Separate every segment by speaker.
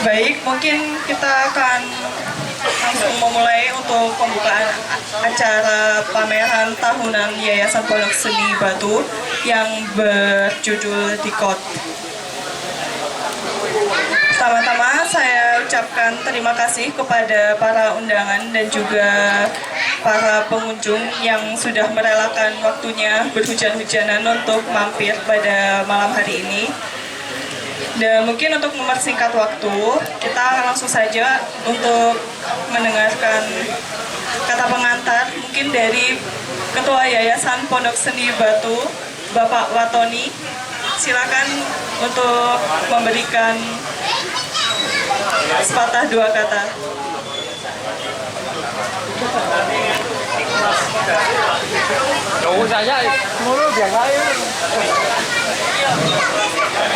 Speaker 1: Baik, mungkin kita akan langsung memulai untuk pembukaan acara pameran tahunan Yayasan Pondok Seni Batu yang berjudul Dikot. Pertama-tama saya ucapkan terima kasih kepada para undangan dan juga para pengunjung yang sudah merelakan waktunya berhujan-hujanan untuk mampir pada malam hari ini. Dan mungkin untuk mempersingkat waktu, kita akan langsung saja untuk mendengarkan kata pengantar mungkin dari Ketua Yayasan Pondok Seni Batu, Bapak Watoni. Silakan untuk memberikan sepatah dua kata.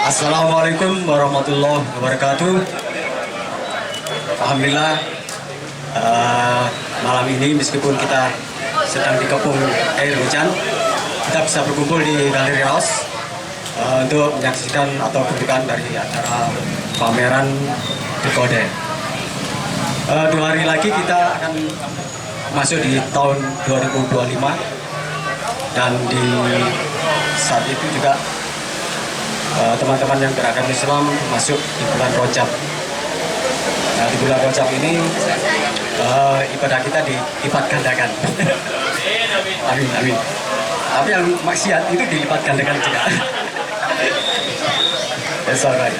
Speaker 2: Assalamualaikum warahmatullahi wabarakatuh. Alhamdulillah, malam ini meskipun kita sedang dikepung air hujan, kita bisa berkumpul di Galeri Raos untuk menyaksikan atau pembukaan dari acara pameran Dekode. 2 hari lagi kita akan masuk di tahun 2025, dan di saat itu juga teman-teman yang beragama Islam masuk di bulan Rajab. Nah, di bulan Rajab ini ibadah kita dilipat gandakan. Amin, amin. Tapi yang maksiat itu dilipat gandakan juga. Sorry.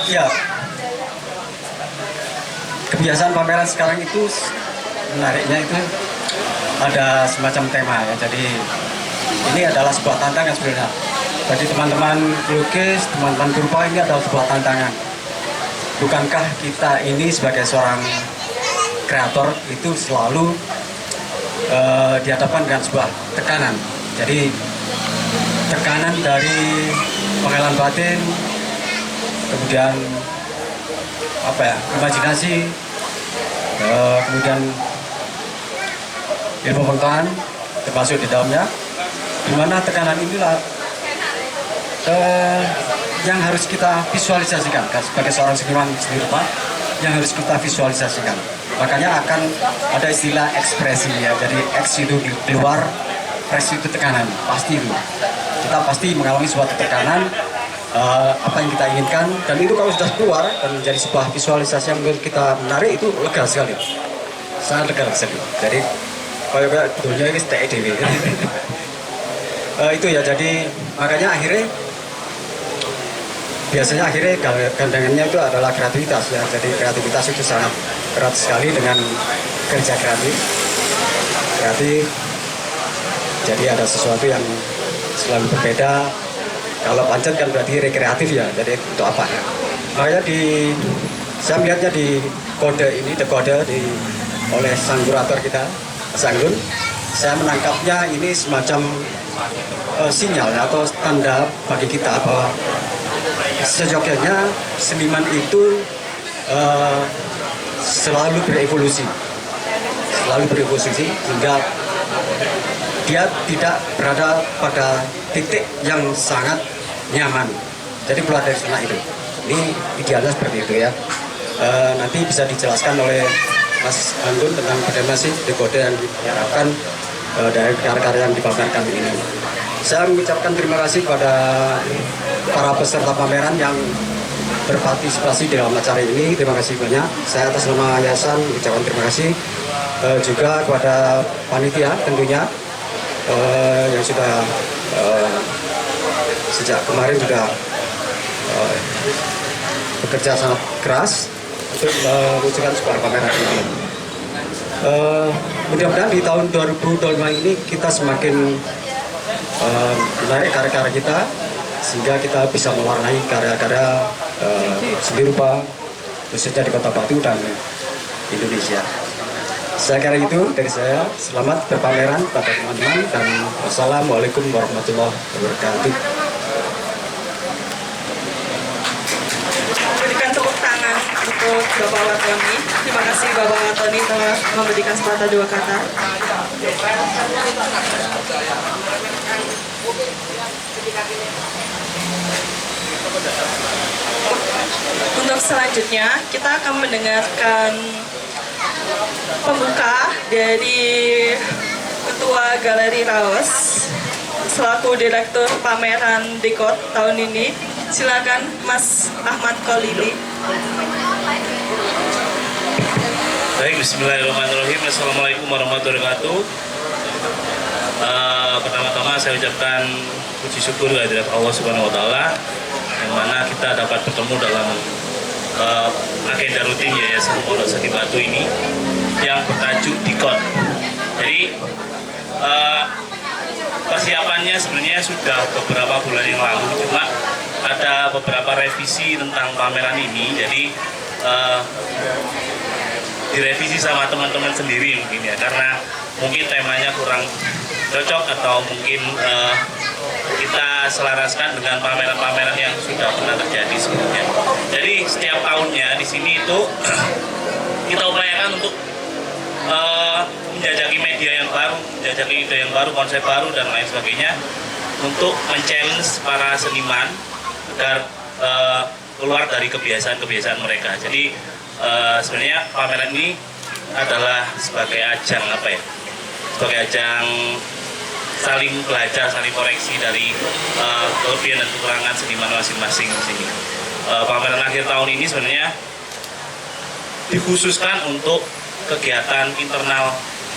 Speaker 2: Ya, kebiasaan pameran sekarang itu menariknya itu ada semacam tema ya. Jadi ini adalah sebuah tantangan sebenarnya. Bagi teman-teman pelukis, teman-teman kurpa, ini adalah sebuah tantangan. Bukankah kita ini sebagai seorang kreator itu selalu dihadapkan dengan sebuah tekanan. Jadi tekanan dari pengalaman batin, kemudian imajinasi, kemudian ilmu pengetahuan termasuk di dalamnya, di mana tekanan inilah yang harus kita visualisasikan sebagai seorang seniman seni rupa, yang harus kita visualisasikan. Makanya akan ada istilah ekspresi ya. Jadi eks itu keluar, press itu tekanan, pasti itu. Kita pasti mengalami suatu tekanan, apa yang kita inginkan, dan itu kalau sudah keluar dan menjadi sebuah visualisasi yang menurut kita menarik, itu lega sekali, sangat lega sekali. Jadi kayak dunia ini TEDW. Itu ya, jadi makanya biasanya akhirnya gandengannya itu adalah kreativitas ya. Jadi kreativitas itu sangat erat sekali dengan kerja kreatif. Jadi ada sesuatu yang selalu berbeda. Kalau pancet kan berarti rekreatif ya. Jadi untuk apa ya? Makanya saya melihatnya di kode ini, dekode oleh sang kurator kita, Sanggun. Saya menangkapnya ini semacam sinyal atau tanda bagi kita bahwa sejognya seniman itu selalu berevolusi hingga dia tidak berada pada titik yang sangat nyaman. Jadi keluar dari zona itu. Ini idealnya seperti itu ya. Nanti bisa dijelaskan oleh Mas Anggun tentang bagaimana dekode yang diharapkan dari karya-karya yang dipamerkan ini. Saya mengucapkan terima kasih kepada para peserta pameran yang berpartisipasi dalam acara ini. Terima kasih banyak. Saya atas nama Yayasan mengucapkan terima kasih juga kepada panitia tentunya yang sudah sejak kemarin sudah bekerja sangat keras untuk mewujudkan sebuah pameran ini. Mudah-mudahan di tahun 2025 ini kita semakin menarik karya-karya kita, sehingga kita bisa mewarnai karya-karya seni rupa khususnya di Kota Batu dan Indonesia. Saya kira itu dari saya. Selamat berpameran pada teman-teman, dan wassalamualaikum warahmatullahi wabarakatuh.
Speaker 1: Berikan tepuk tangan untuk Bapak Watoni. Terima kasih Bapak Watoni telah memberikan sepatah dua kata. Untuk selanjutnya, kita akan mendengarkan pembuka dari Ketua Galeri Raos selaku Direktur Pameran Dekot tahun ini. Silakan Mas Ahmad Kolili.
Speaker 3: Baik, bismillahirrahmanirrahim. Assalamualaikum warahmatullahi wabarakatuh. Pertama-tama saya ucapkan puji syukur kehadirat Allah Subhanahu wa taala yang mana kita dapat bertemu dalam agenda rutin Yayasan Pondok Sari Batu ini yang bertajuk Dekot. Jadi persiapannya sebenarnya sudah beberapa bulan yang lalu, cuma ada beberapa revisi tentang pameran ini. Jadi direvisi sama teman-teman sendiri mungkin ya, karena mungkin temanya kurang cocok atau mungkin kita selaraskan dengan pameran-pameran yang sudah pernah terjadi sebelumnya. Jadi setiap tahunnya di sini itu kita upayakan untuk menjajaki media yang baru, menjajaki ide yang baru, konsep baru dan lain sebagainya untuk men-challenge para seniman agar keluar dari kebiasaan-kebiasaan mereka. Jadi sebenarnya pameran ini adalah sebagai ajang sebagai ajang saling belajar, saling koreksi dari kelebihan dan kekurangan seniman masing-masing di sini. Pameran akhir tahun ini sebenarnya dikhususkan untuk kegiatan internal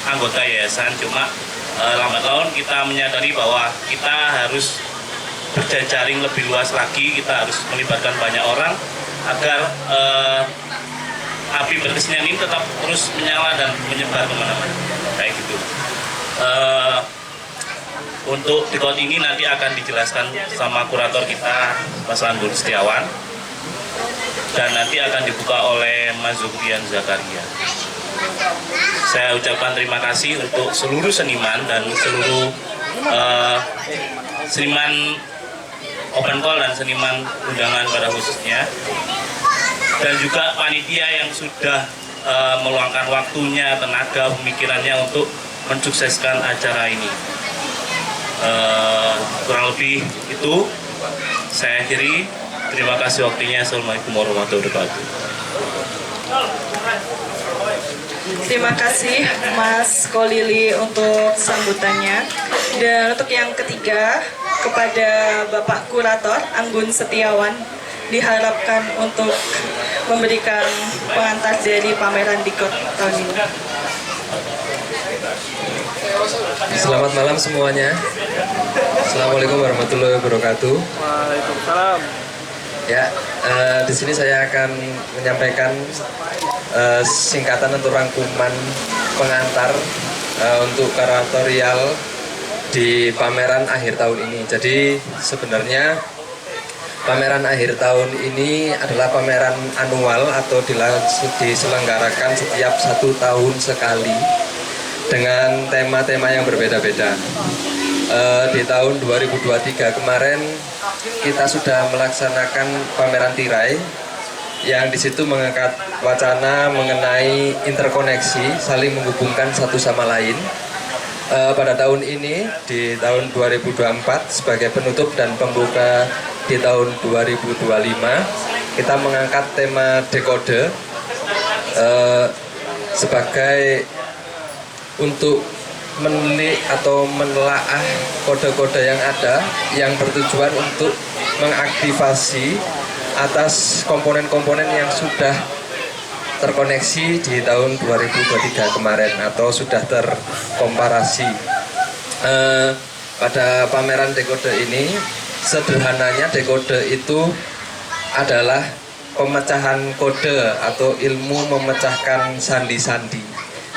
Speaker 3: anggota yayasan, cuma lambat laun kita menyadari bahwa kita harus berjejaring lebih luas lagi, kita harus melibatkan banyak orang agar api berkesenian ini tetap terus menyala dan menyebar kemana-mana, kayak gitu. Untuk Dekot ini nanti akan dijelaskan sama kurator kita, Mas Anggun Setiawan, dan nanti akan dibuka oleh Mas Zukrian Zakaria. Saya ucapkan terima kasih untuk seluruh seniman dan seluruh seniman open call dan seniman undangan pada khususnya, dan juga panitia yang sudah meluangkan waktunya, tenaga, pemikirannya untuk mensukseskan acara ini. Kurang lebih itu saya akhiri. Terima kasih waktunya. Assalamualaikum warahmatullahi wabarakatuh.
Speaker 1: Terima kasih Mas Kolili untuk sambutannya. Dan untuk yang ketiga, kepada Bapak Kurator Anggun Setiawan diharapkan untuk memberikan pengantar dari pameran Dekot tahun ini.
Speaker 4: Selamat malam semuanya. Assalamualaikum warahmatullahi wabarakatuh.
Speaker 5: Waalaikumsalam.
Speaker 4: Ya, di sini saya akan menyampaikan singkatan atau rangkuman pengantar untuk kuratorial di pameran akhir tahun ini. Jadi sebenarnya pameran akhir tahun ini adalah pameran anual atau diselenggarakan setiap 1 tahun sekali dengan tema-tema yang berbeda-beda. Di tahun 2023 kemarin kita sudah melaksanakan pameran tirai yang di situ mengangkat wacana mengenai interkoneksi, saling menghubungkan satu sama lain. Pada tahun ini, di tahun 2024 sebagai penutup dan pembuka di tahun 2025, kita mengangkat tema dekode sebagai untuk menelik atau menelaah kode-kode yang ada yang bertujuan untuk mengaktifasi atas komponen-komponen yang sudah terkoneksi di tahun 2023 kemarin atau sudah terkomparasi. Pada pameran dekode ini, sederhananya dekode itu adalah pemecahan kode atau ilmu memecahkan sandi-sandi.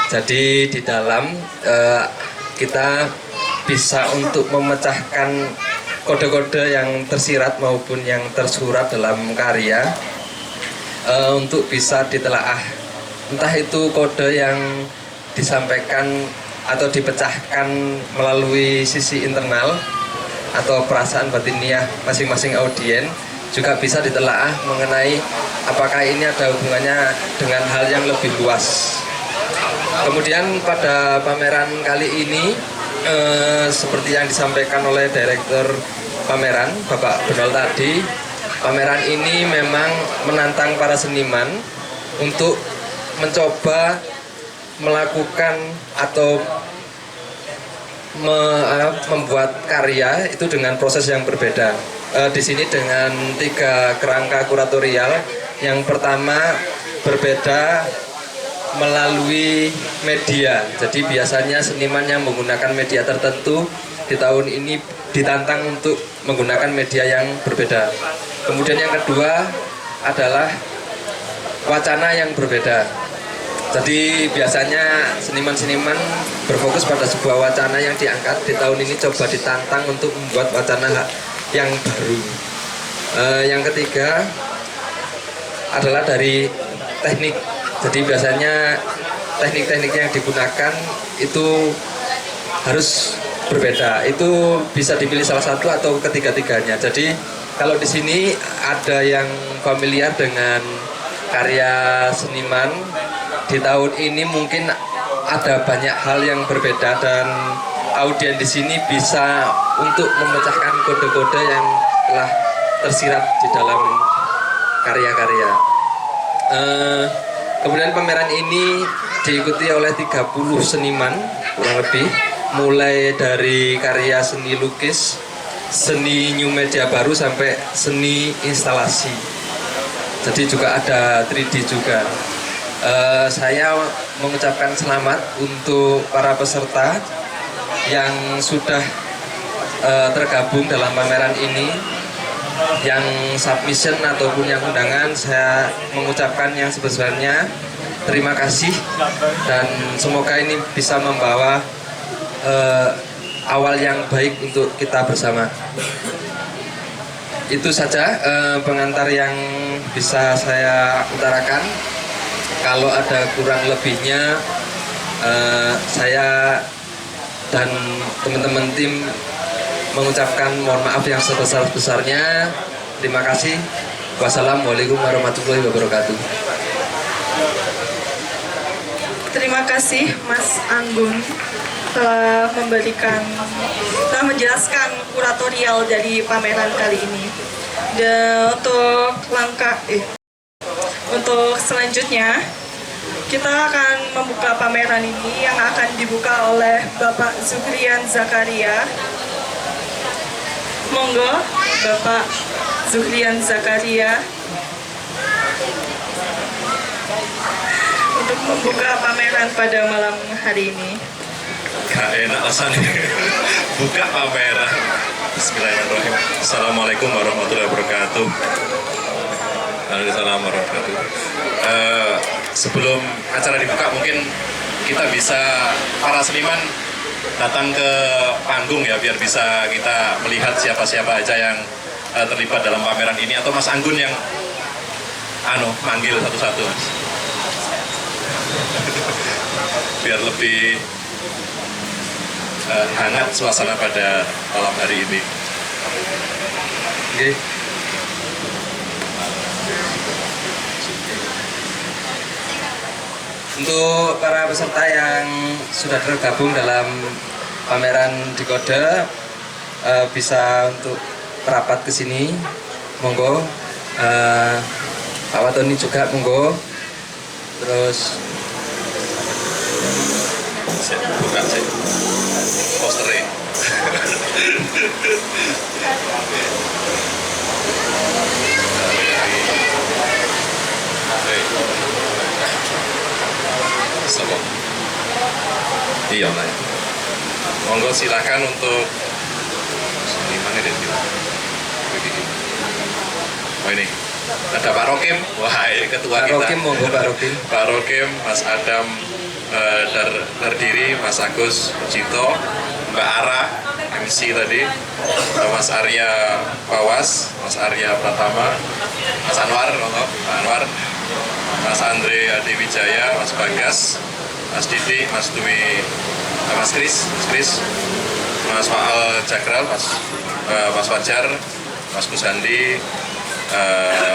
Speaker 4: Jadi di dalam kita bisa untuk memecahkan kode-kode yang tersirat maupun yang tersurat dalam karya untuk bisa ditelaah. Entah itu kode yang disampaikan atau dipecahkan melalui sisi internal atau perasaan batiniah masing-masing audien, juga bisa ditelaah mengenai apakah ini ada hubungannya dengan hal yang lebih luas. Kemudian pada pameran kali ini seperti yang disampaikan oleh Direktur Pameran Bapak Benol tadi, pameran ini memang menantang para seniman untuk mencoba melakukan atau membuat karya itu dengan proses yang berbeda. Di sini dengan 3 kerangka kuratorial. Yang pertama berbeda melalui media. Jadi biasanya seniman yang menggunakan media tertentu di tahun ini ditantang untuk menggunakan media yang berbeda. Kemudian yang kedua adalah wacana yang berbeda. Jadi biasanya seniman-seniman berfokus pada sebuah wacana yang diangkat. Di tahun ini coba ditantang untuk membuat wacana yang baru. Yang ketiga adalah dari teknik. Jadi biasanya teknik-teknik yang digunakan itu harus berbeda. Itu bisa dipilih salah satu atau ketiga-tiganya. Jadi kalau di sini ada yang familiar dengan karya seniman, di tahun ini mungkin ada banyak hal yang berbeda dan audien di sini bisa untuk memecahkan kode-kode yang telah tersirat di dalam karya-karya. Kemudian pameran ini diikuti oleh 30 seniman kurang lebih, mulai dari karya seni lukis, seni new media baru sampai seni instalasi. Jadi juga ada 3D juga. Saya mengucapkan selamat untuk para peserta yang sudah tergabung dalam pameran ini. Yang submission ataupun yang undangan, saya mengucapkan yang sebesarnya terima kasih dan semoga ini bisa membawa awal yang baik untuk kita bersama. Itu saja pengantar yang bisa saya utarakan. Kalau ada kurang lebihnya, saya dan teman-teman tim mengucapkan mohon maaf yang sebesar-besarnya. Terima kasih. Wassalamualaikum warahmatullahi wabarakatuh.
Speaker 1: Terima kasih Mas Anggun telah menjelaskan kuratorial dari pameran kali ini. Dan untuk selanjutnya kita akan membuka pameran ini yang akan dibuka oleh Bapak Zuhrian Zakaria. Monggo Bapak Zuhrian Zakaria untuk membuka pameran pada malam hari ini.
Speaker 5: Gak enak rasanya buka pameran. Bismillahirrahmanirrahim. Assalamualaikum warahmatullahi wabarakatuh. Waalaikumsalam warahmatullahi wabarakatuh. Sebelum acara dibuka, mungkin kita bisa, para seniman datang ke panggung ya, biar bisa kita melihat siapa-siapa aja yang terlibat dalam pameran ini. Atau Mas Anggun yang manggil satu-satu, Mas. Biar lebih hangat suasana pada malam hari ini.
Speaker 4: Oke. Untuk para peserta yang sudah tergabung dalam pameran Dikode, bisa untuk merapat ke sini, monggo. Pak Watoni juga monggo. Terus
Speaker 5: Buka sih posternya. Sopo. Iya lah. Monggo silakan untuk seniman ini. Oh ini ada Pak Rokim. Wah ini ketua
Speaker 4: Pak
Speaker 5: kita.
Speaker 4: Rokim, monggo Pak Rokim.
Speaker 5: Pak Rokim, Mas Adam Terdiri, Mas Agus Cito, Mbak Ara MC tadi, Mas Arya Pawas, Mas Arya Pratama, Mas Anwar, Pak Anwar, Mas Andre Adi Wijaya, Mas Bagas, Mas Didi, Mas Dwi, Mas Kris, Mas Faal Jakral, Mas Fajar, Mas Kusandi,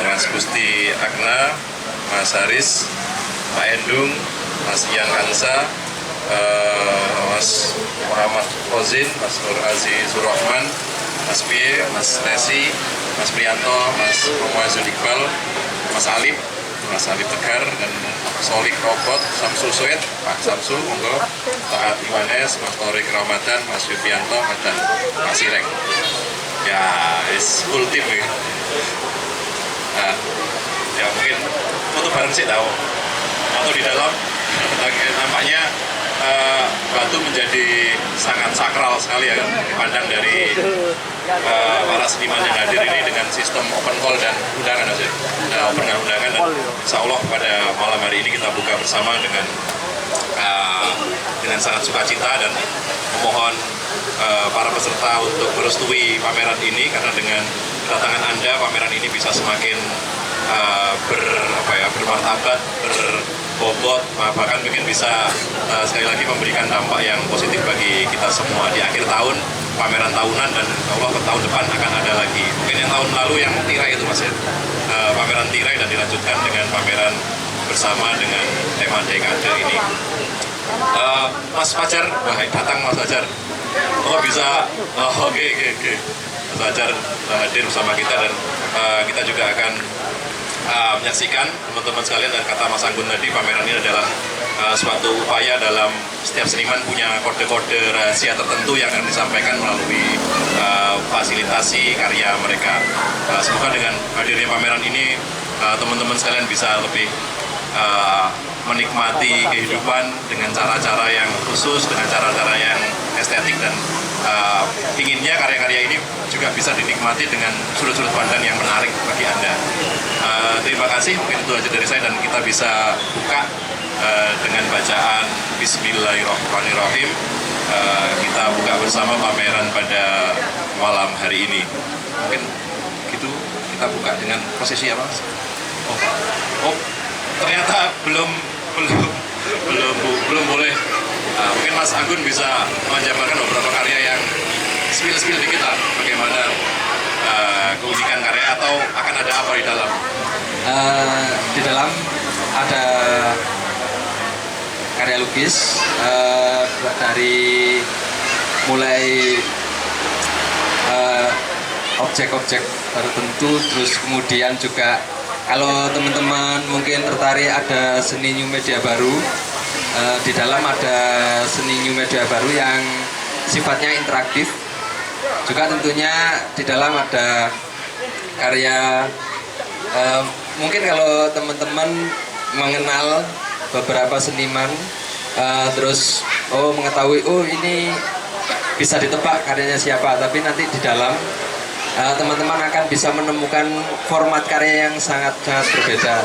Speaker 5: Mas Gusti Agna, Mas Haris, Pak Endung, Mas Ian Kansa, Mas Muhammad Kozin, Mas Nur Aziz Surahman, Mas B, Mas Tesi, Mas Prianto, Mas Romo Iqbal, Mas Alif Tegar, dan Solik Robot, Samsul Sued, Pak Samsul, monggo, Taat Iwanes, Mas Torik Ramadan, Mas Yufianto, dan Mas Irek. Ya, is full team ya. Nah, ya mungkin foto bareng sih tahu. Atau di dalam, nampaknya batu menjadi sangat sakral sekali ya, dipandang dari para seniman yang hadir ini dengan sistem open call dan undangan aja. Open dan undangan, dan insya Allah pada malam hari ini kita buka bersama dengan sangat sukacita, dan memohon para peserta untuk merestui pameran ini, karena dengan kedatangan Anda pameran ini bisa semakin bermartabat, berbobot, bahkan mungkin bisa sekali lagi memberikan dampak yang positif bagi kita semua di akhir tahun, pameran tahunan, dan Allah ke tahun depan akan ada lagi. Mungkin yang tahun lalu yang tirai itu Mas ya, pameran tirai, dan dilanjutkan dengan pameran bersama dengan tema dekade ini. Mas Fajar, datang Mas Fajar. Oh bisa, oke. Mas Fajar hadir bersama kita, dan kita juga akan menyaksikan teman-teman sekalian. Dan kata Mas Anggun tadi, pameran ini adalah suatu upaya dalam setiap seniman punya kode-kode rahasia tertentu yang akan disampaikan melalui fasilitasi karya mereka. Semoga dengan hadirnya pameran ini teman-teman sekalian bisa lebih menikmati kehidupan dengan cara-cara yang khusus, dengan cara-cara yang estetik, dan inginnya karya-karya ini juga bisa dinikmati dengan sudut-sudut pandang yang menarik bagi Anda. Terima kasih, mungkin itu aja dari saya, dan kita bisa buka dengan bacaan Bismillahirrahmanirrahim. Kita buka bersama pameran pada malam hari ini. Mungkin gitu, kita buka dengan prosesi apa? Oh, ternyata belum boleh. Mungkin Mas Anggun bisa menjabarkan beberapa karya yang spill dikit lah, bagaimana keunikan karya, atau akan ada apa di dalam?
Speaker 4: Di dalam ada karya lukis dari mulai objek-objek tertentu, terus kemudian juga kalau teman-teman mungkin tertarik ada seni new media baru, di dalam ada seni new media baru yang sifatnya interaktif. Juga tentunya di dalam ada karya, mungkin kalau teman-teman mengenal beberapa seniman, terus mengetahui ini bisa ditebak karyanya siapa, tapi nanti di dalam teman-teman akan bisa menemukan format karya yang sangat berbeda.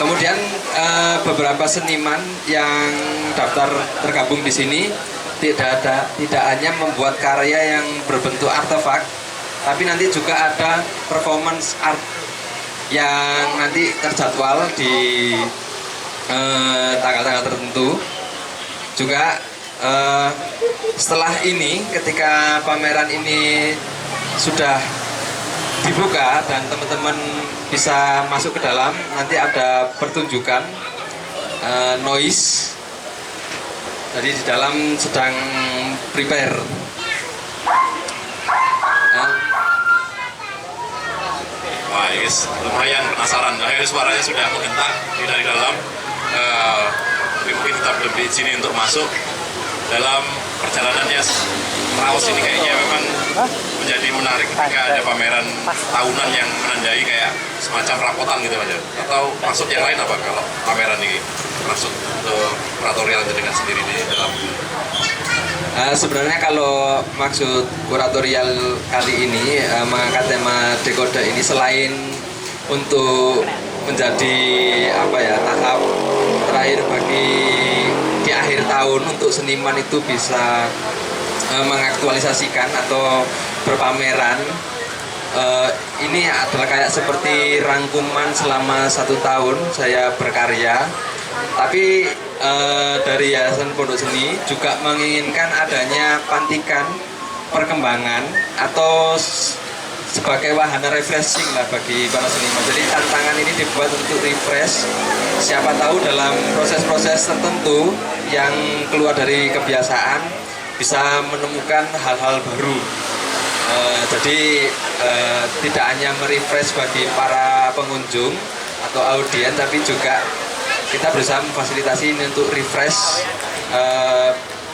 Speaker 4: Kemudian beberapa seniman yang daftar tergabung di sini tidak hanya membuat karya yang berbentuk artefak, tapi nanti juga ada performance art yang nanti terjadwal di tanggal-tanggal tertentu. Juga setelah ini, ketika pameran ini sudah dibuka dan teman-teman bisa masuk ke dalam, nanti ada pertunjukan noise. Jadi di dalam sedang prepare.
Speaker 5: Wah, guys, lumayan penasaran. Suaranya sudah menggentak dari dalam. Mungkin kita belum diizini untuk masuk. Dalam perjalanannya Raos ini kayaknya memang menjadi menarik ketika ada pameran tahunan yang menandai kayak semacam rapotan gitu aja. Atau maksud yang lain apa kalau pameran ini maksud untuk kuratorial dengan sendiri di dalam?
Speaker 4: Sebenarnya kalau maksud kuratorial kali ini mengangkat tema dekode ini, selain untuk menjadi tahap terakhir bagi di akhir tahun untuk seniman itu bisa mengaktualisasikan atau berpameran, ini adalah kayak seperti rangkuman selama 1 tahun saya berkarya. Tapi dari Yayasan Pondok Seni juga menginginkan adanya pantikan perkembangan atau sebagai wahana refreshing lah bagi para seniman. Jadi tantangan ini dibuat untuk refresh, siapa tahu dalam proses-proses tertentu yang keluar dari kebiasaan bisa menemukan hal-hal baru. Jadi tidak hanya merefresh bagi para pengunjung atau audiens, tapi juga kita berusaha memfasilitasi ini untuk refresh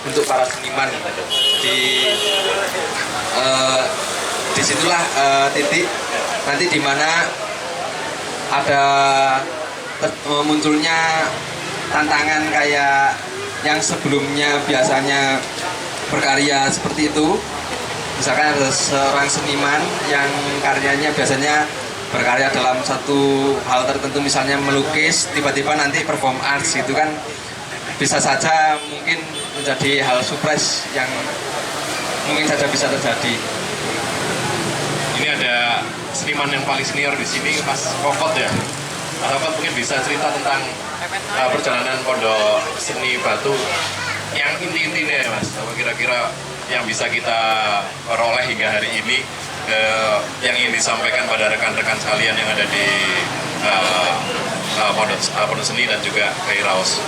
Speaker 4: untuk para seniman. Jadi disitulah titik nanti di mana ada munculnya tantangan kayak yang sebelumnya biasanya berkarya seperti itu. Misalkan ada seorang seniman yang karyanya biasanya berkarya dalam satu hal tertentu, misalnya melukis, tiba-tiba nanti perform arts gitu kan, bisa saja mungkin menjadi hal surprise yang mungkin saja bisa terjadi.
Speaker 5: Ini ada seniman yang paling senior di sini, Mas Kokot ya. Mas Kokot mungkin bisa cerita tentang perjalanan Pondok Seni Batu yang inti-intinya ya Mas, apa kira-kira yang bisa kita peroleh hingga hari ini, yang ingin disampaikan pada rekan-rekan sekalian yang ada di Pondok Seni dan juga Kairaos.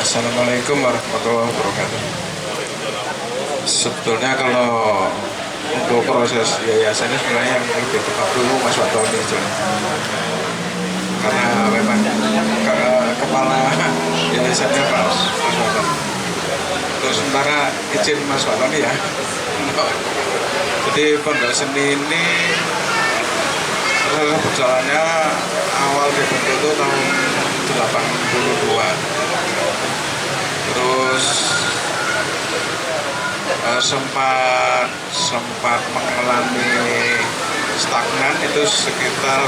Speaker 6: Assalamualaikum warahmatullahi wabarakatuh. Sebetulnya kalau untuk proses yayasan ini sebenarnya yang lebih tepat dulu Mas Watoni, karena memang kepala yayasannya Mas Watoni. Terus sementara izin Mas Watoni ya. Jadi Pondok Seni ini berjalannya awal dibentuk itu tahun 82. Terus sempat mengalami stagnan itu sekitar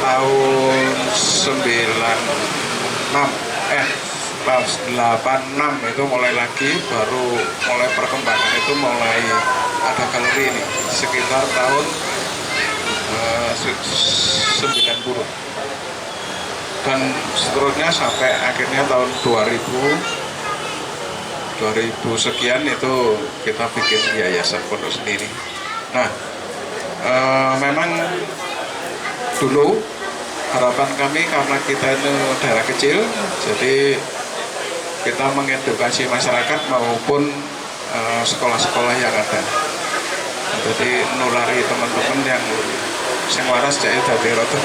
Speaker 6: tahun 86 itu mulai lagi, baru mulai perkembangan itu mulai ada galeri ini sekitar tahun 90 dan seterusnya sampai akhirnya tahun 2000 sekian itu kita bikin yayasan Pondok sendiri. Nah, memang dulu harapan kami karena kita itu daerah kecil, jadi kita mengedukasi masyarakat maupun sekolah-sekolah yang ada. Jadi nulari teman-teman yang sing waras jadi dari roto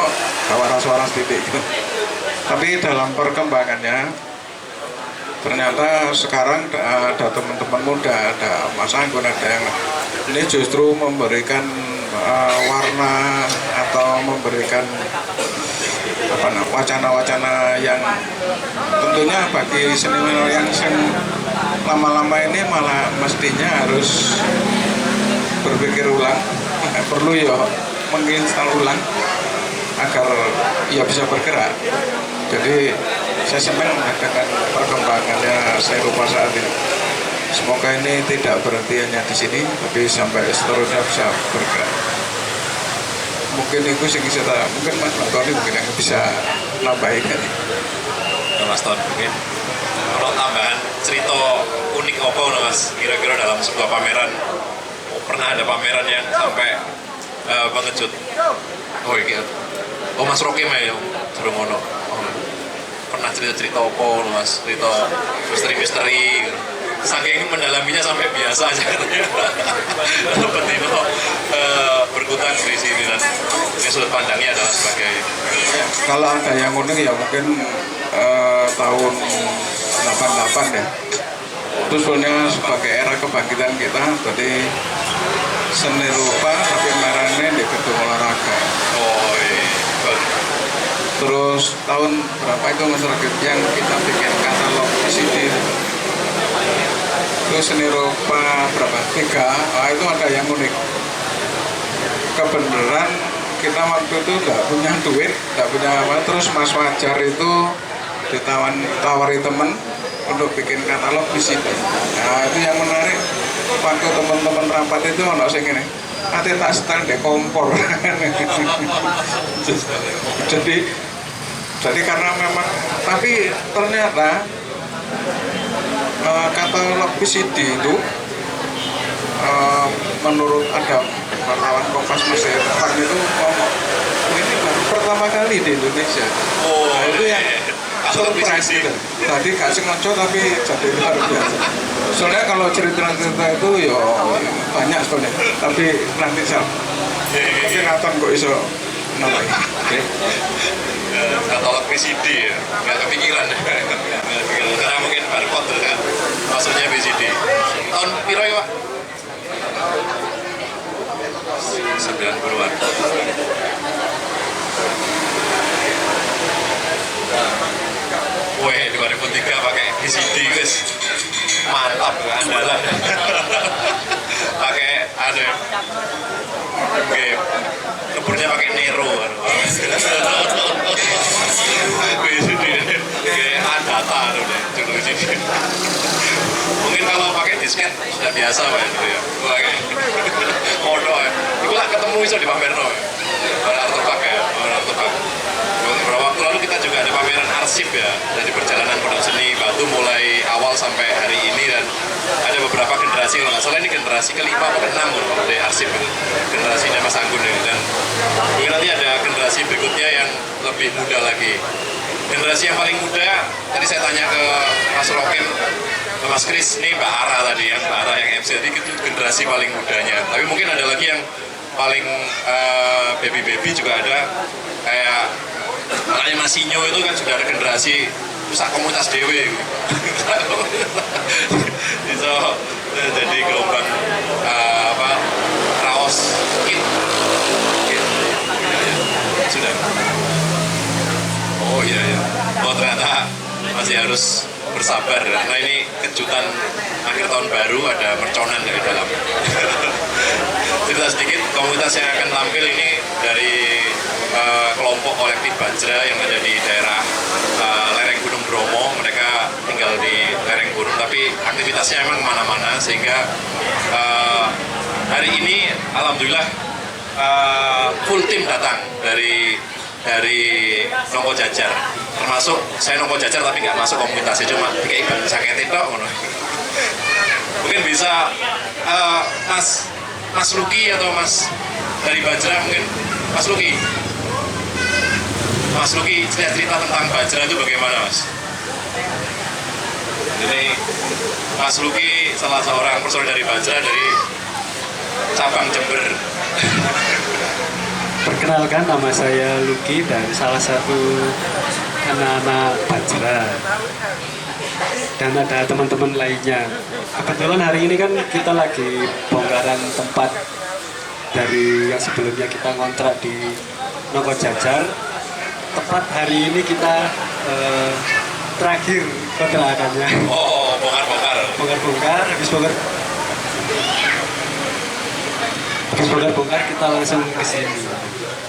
Speaker 6: waras-waras titik gitu. Tapi dalam perkembangannya ternyata sekarang ada teman-teman muda, ada Mas Anggun, ada yang ini justru memberikan warna atau memberikan wacana-wacana yang tentunya bagi seniman yang lama-lama ini malah mestinya harus berpikir ulang, perlu ya menginstal ulang agar ia bisa bergerak. Jadi saya senang dengan perkembangannya saya lupa saat ini. Semoga ini tidak berhenti hanya di sini, tapi sampai seterusnya bisa bergerak. Mungkin itu sih kita, mungkin Mas Tony mungkin yang bisa nambahin kan.
Speaker 5: Mas Ton, mungkin kalau tambahan cerita unik apa Mas, kira-kira dalam sebuah pameran, pernah ada pameran yang sampai mengejut. Oh iya, oh Mas Rocky mah ya, suruh ngono. Pernah cerita-cerita apa Mas, cerita misteri-misteri, saking mendalaminya sampai biasa aja katanya. Dapat itu berkutat di sini dan ini sudut pandangnya adalah sebagai
Speaker 6: ya, kalau ada yang unik ya mungkin tahun 88 ya. Itu sebenarnya sebagai era kebangkitan kita, jadi seni rupa tapi merahnya di gedung olahraga.
Speaker 5: oh iya.
Speaker 6: Terus tahun berapa itu masyarakat yang kita bikin katalog VCD. Terus seni rupa berapa? 3. Itu ada yang unik. Kebenaran kita waktu itu nggak punya duit, nggak punya apa. Terus Mas Wajar itu ditawari temen untuk bikin katalog VCD. Nah itu yang menarik. Waktu teman-teman rapat itu ono sing ngene. Ate tak setel di kompor. Jadi karena memang, tapi ternyata katalog VCD itu menurut ada wartawan Kompas Mesir itu ngomong ini baru pertama kali di Indonesia.
Speaker 5: Oh,
Speaker 6: nah, itu yang
Speaker 5: Kalau
Speaker 6: surprise
Speaker 5: VCD.
Speaker 6: gitu. Tadi gak sengaja tapi jadi luar biasa. Soalnya kalau cerita-cerita itu ya banyak soalnya. Tapi nanti saya mungkin Aton kok iso namanya.
Speaker 5: Katalog VCD ya, nggak kepikiran. Karena mungkin barcode kan, maksudnya VCD. Tahun piro ya Pak? 90-an. Weh, 2003 pakai VCD guys, mantap, andalan. Pakai ada, oke, keburnya pakai Nero. VCD, kayak Adata tuh deh, dulu sini. Mungkin kalau pakai disket sudah biasa Pak gitu ya. Pakai modo ya. Itu lah ketemu iso di pamer no. Artefak ya, artefak. Beberapa waktu lalu kita juga ada pameran arsip ya dari perjalanan Pondok Seni Batu mulai awal sampai hari ini, dan ada beberapa generasi, kalau nggak salah ini generasi ke-5 atau ke-6 dari arsip itu, generasinya Mas Anggun ini, dan mungkin nanti ada generasi berikutnya yang lebih muda lagi. Generasi yang paling muda tadi saya tanya ke Mas Rokin, ke Mas Kris, ini Mbak Ara tadi ya, Mbak Ara yang MC tadi, itu generasi paling mudanya. Tapi mungkin ada lagi yang paling baby-baby juga ada, kayak makanya Mas Sinyo itu kan sudah ada generasi pusat komunitas dewe bisa jadi gelombang raos kit. Sudah. Oh iya ya. Oh ternyata masih harus bersabar karena ini kejutan akhir tahun baru, ada merconan dari dalam. Cerita sedikit, komunitas yang akan tampil ini dari kelompok kolektif Bajra yang ada di daerah lereng Gunung Bromo. Mereka tinggal di lereng gunung tapi aktivitasnya emang kemana-mana, sehingga hari ini alhamdulillah full tim datang dari Nongko Jajar, termasuk saya Nongko Jajar tapi nggak masuk komunitasnya, cuma kayak ibarat jaket itu mungkin bisa Mas Luki atau Mas dari Bajra, mungkin Mas Luki cerita tentang Bajra itu bagaimana Mas? Jadi Mas Luki salah seorang personil dari Bajra dari cabang Jember.
Speaker 7: Perkenalkan, nama saya Luki dan salah satu anak-anak Bajra, dan ada teman-teman lainnya. Kebetulan hari ini kan kita lagi bongkaran tempat dari yang sebelumnya kita ngontrak di Nongko Jajar. Tepat hari ini kita terakhir kontrakannya.
Speaker 5: Oh,
Speaker 7: Bongkar-bongkar, habis bongkar kita langsung ke sini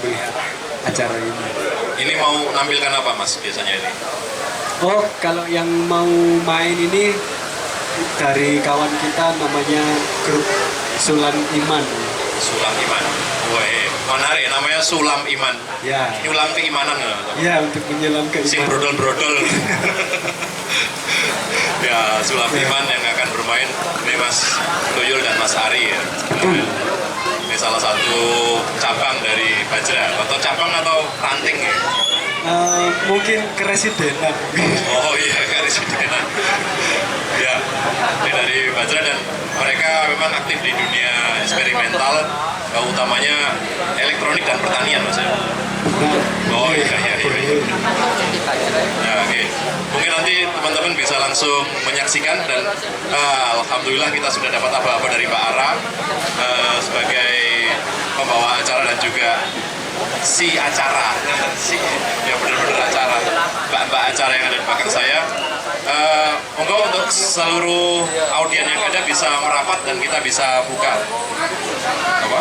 Speaker 7: melihat acara ini.
Speaker 5: Ini mau nampilkan apa Mas biasanya ini?
Speaker 7: Oh, kalau yang mau main ini dari kawan kita namanya grup Sulam Iman.
Speaker 5: Sulam Iman. Wah, menarik namanya Sulam Iman.
Speaker 7: Ya.
Speaker 5: Nyulam keimanan ya.
Speaker 7: Ya, untuk menyelam
Speaker 5: Sing
Speaker 7: keimanan.
Speaker 5: brodol-brodol. Ya, Sulam Iman yang akan bermain ini Mas Tuyul dan Mas Ari ya. Ini salah satu cabang dari Bajra, atau cabang atau ranting ya?
Speaker 7: Mungkin keresidenan.
Speaker 5: Oh iya, keresidenan. Ya, ini dari Bajra, dan mereka memang aktif di dunia eksperimental, utamanya elektronik dan pertanian Mas ya. Oh iya. Ya, oke. Mungkin nanti teman-teman bisa langsung menyaksikan, dan alhamdulillah kita sudah dapat apa-apa dari Mbak Ara sebagai pembawa acara dan juga si acara, ya benar-benar acara, mbak-mbak acara yang ada di belakang saya. Monggo untuk seluruh audien yang ada bisa merapat dan kita bisa buka. Apa?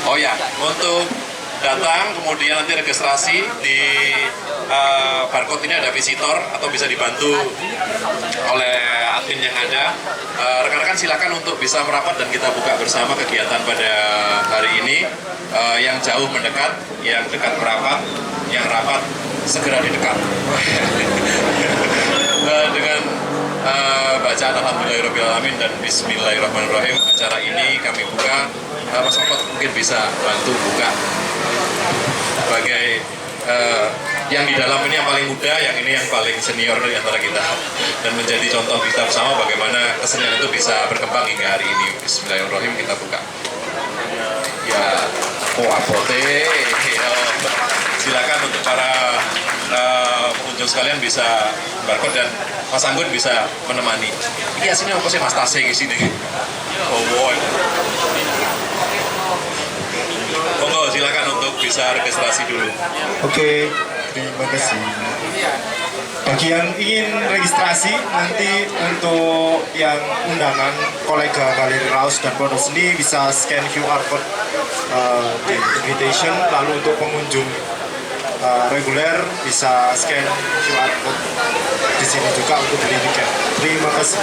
Speaker 5: Oh ya, untuk datang kemudian nanti registrasi di barcode ini ada visitor atau bisa dibantu oleh admin yang ada. Rekan-rekan silakan untuk bisa merapat dan kita buka bersama kegiatan pada hari ini. Yang jauh mendekat, yang dekat merapat, yang rapat segera didekat. Dengan bacaan Alhamdulillahirrahmanirrahim dan Bismillahirrahmanirrahim, acara ini kami buka. Mas Okot mungkin bisa bantu buka sebagai yang di dalam ini yang paling muda, yang ini yang paling senior di antara kita, dan menjadi contoh kita bersama bagaimana kesenian itu bisa berkembang hingga hari ini. Bismillahirrahmanirrahim, kita buka. Ya, apote. Silakan untuk para pengunjung sekalian bisa barcode dan Mas Anggun bisa menemani. Iya sini apa sih Mas Tasing di sini? Oh boy. Monggo silakan untuk bisa registrasi dulu.
Speaker 8: Oke, terima kasih. Bagi yang ingin registrasi nanti untuk yang undangan kolega Galeri Raus dan Pondok Seni bisa scan QR code di invitation, lalu untuk pengunjung reguler bisa scan QR code di sini juga untuk beli tiket. Terima kasih.